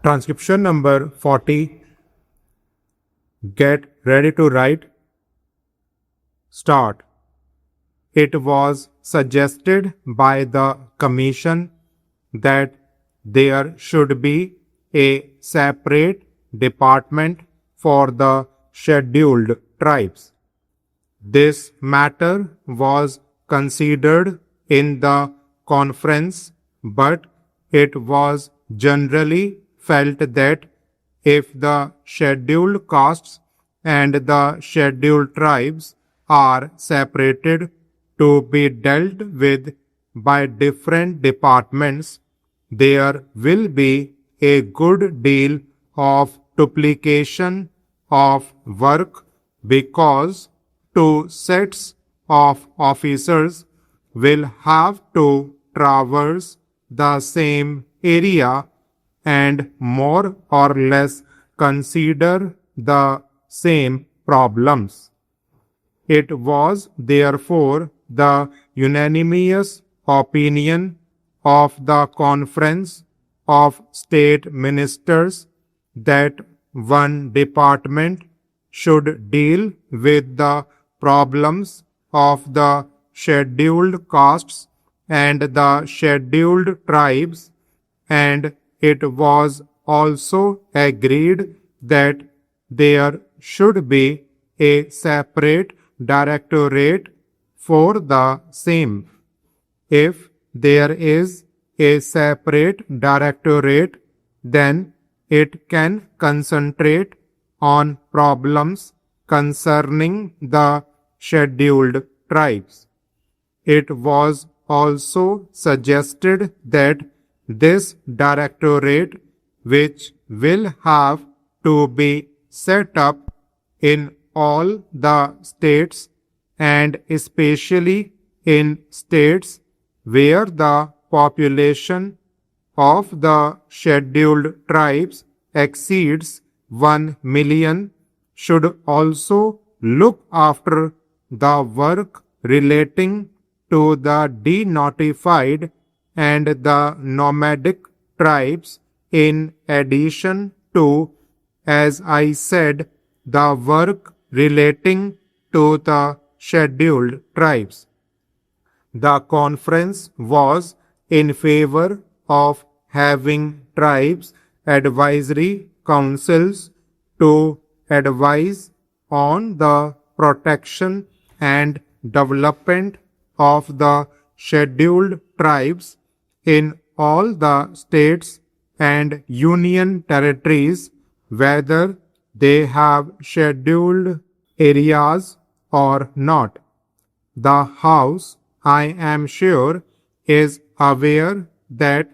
Transcription number 40. Get ready to write. Start. It was suggested by the Commission that there should be a separate department for the scheduled tribes. This matter was considered in the conference, but it was generally felt that if the scheduled castes and the scheduled tribes are separated to be dealt with by different departments, there will be a good deal of duplication of work because two sets of officers will have to traverse the same area and more or less consider the same problems. It was therefore the unanimous opinion of the Conference of State Ministers that one department should deal with the problems of the scheduled castes and the scheduled tribes, and it was also agreed that there should be a separate directorate for the same. If there is a separate directorate, then it can concentrate on problems concerning the scheduled tribes. It was also suggested that this directorate, which will have to be set up in all the states and especially in states where the population of the scheduled tribes exceeds 1 million, should also look after the work relating to the denotified and the nomadic tribes, in addition to, as I said, the work relating to the scheduled tribes. The conference was in favor of having tribes advisory councils to advise on the protection and development of the scheduled tribes in all the states and union territories, whether they have scheduled areas or not. The House, I am sure, is aware that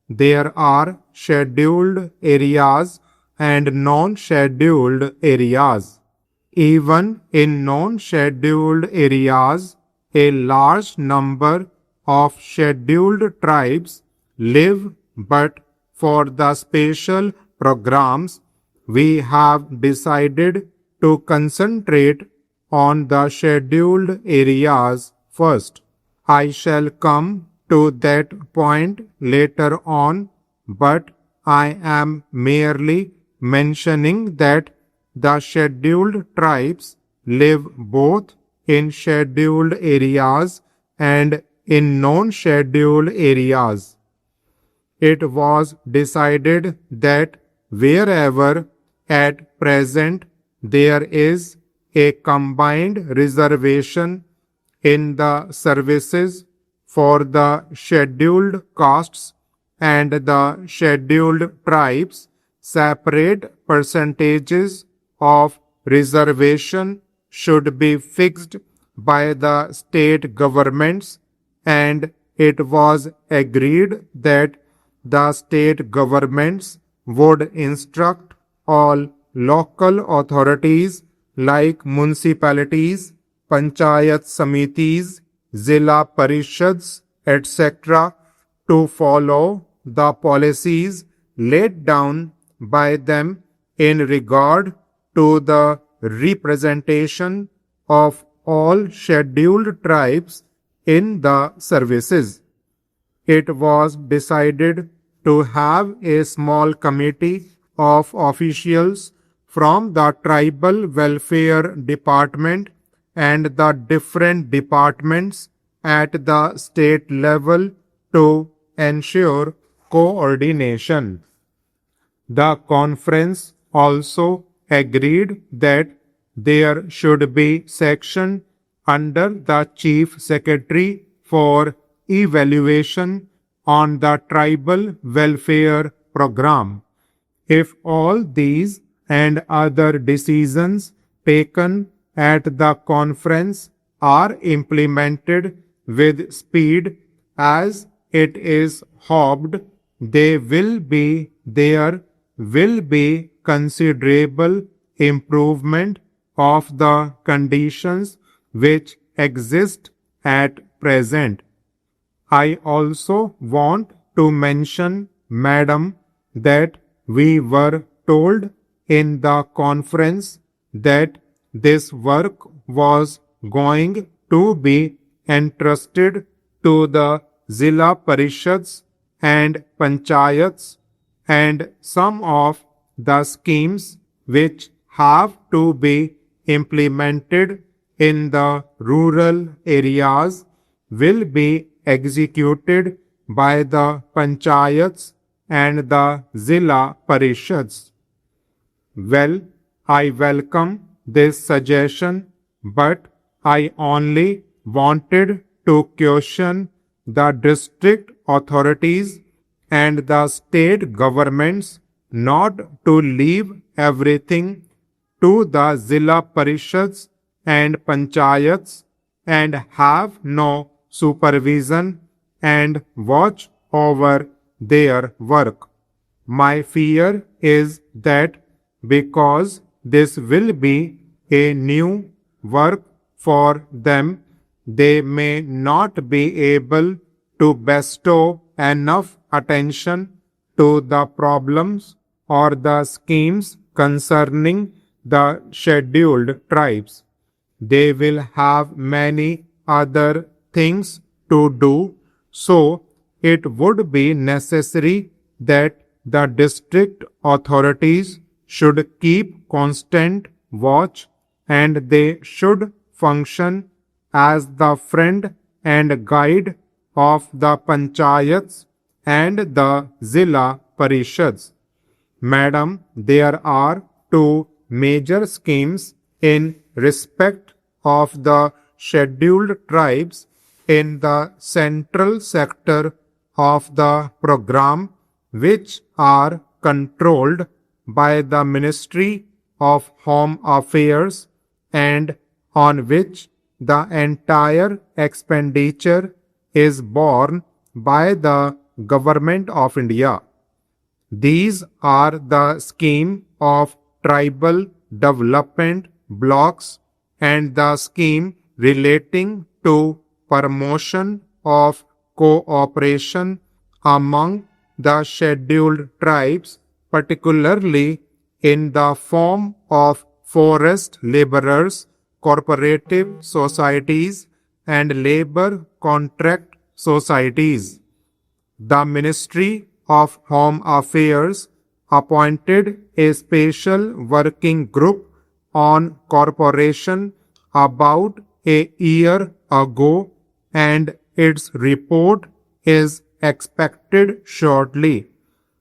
there are scheduled areas and non-scheduled areas. Even in non-scheduled areas, a large number of scheduled tribes live, but for the special programs, we have decided to concentrate on the scheduled areas first. I shall come to that point later on, but I am merely mentioning that the scheduled tribes live both in scheduled areas and in non-scheduled areas. It was decided that wherever at present there is a combined reservation in the services for the scheduled castes and the scheduled tribes, separate percentages of reservation should be fixed by the state governments, and it was agreed that the state governments would instruct all local authorities like municipalities, panchayat samitis, zilla parishads, etc. to follow the policies laid down by them in regard to the representation of all scheduled tribes in the services. It was decided to have a small committee of officials from the tribal welfare department and the different departments at the state level to ensure coordination. The conference also agreed that there should be section under the Chief Secretary for evaluation on the tribal welfare program. If all these and other decisions taken at the conference are implemented with speed as it is hoped, there will be considerable improvement of the conditions which exist at present. I also want to mention, Madam, that we were told in the conference that this work was going to be entrusted to the Zilla Parishads and Panchayats, and some of the schemes which have to be implemented in the rural areas will be executed by the Panchayats and the Zilla Parishads. Well, I welcome this suggestion, but I only wanted to question the district authorities and the state governments not to leave everything to the Zilla Parishads and Panchayats and have no supervision and watch over their work. My fear is that because this will be a new work for them, they may not be able to bestow enough attention to the problems or the schemes concerning the scheduled tribes. They will have many other things to do, so it would be necessary that the district authorities should keep constant watch and they should function as the friend and guide of the Panchayats and the Zilla Parishads. Madam, there are two major schemes in respect of the scheduled tribes in the central sector of the program, which are controlled by the Ministry of Home Affairs and on which the entire expenditure is borne by the Government of India. These are the scheme of tribal development blocks and the scheme relating to promotion of cooperation among the scheduled tribes, particularly in the form of forest laborers, cooperative societies, and labor contract societies. The Ministry of Home Affairs appointed a special working group on corporation about a year ago, and its report is expected shortly.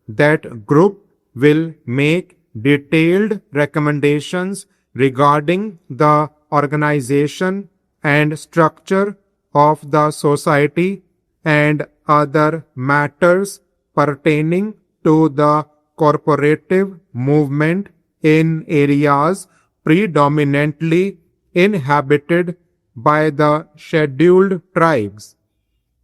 That group will make detailed recommendations regarding the organization and structure of the society and other matters pertaining to the corporative movement in areas predominantly inhabited by the scheduled tribes.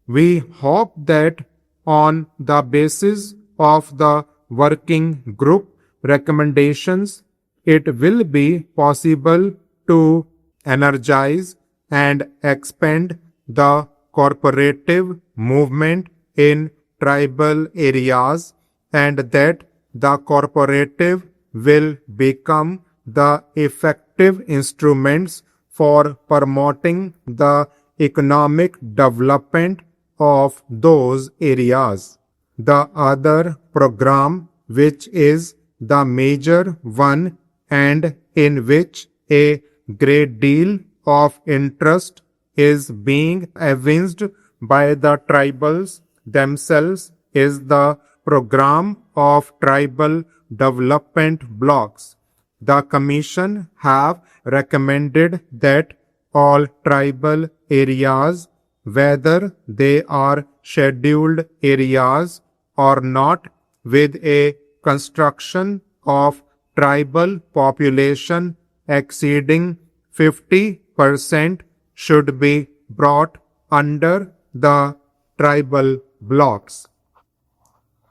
We hope that on the basis of the working group recommendations, it will be possible to energize and expand the corporative movement in tribal areas, and that the corporative will become the effective instruments for promoting the economic development of those areas. The other program, which is the major one and in which a great deal of interest is being evinced by the tribals themselves, is the program of tribal development blocks. The Commission have recommended that all tribal areas, whether they are scheduled areas or not, with a construction of tribal population exceeding 50% should be brought under the tribal blocks.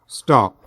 Stop.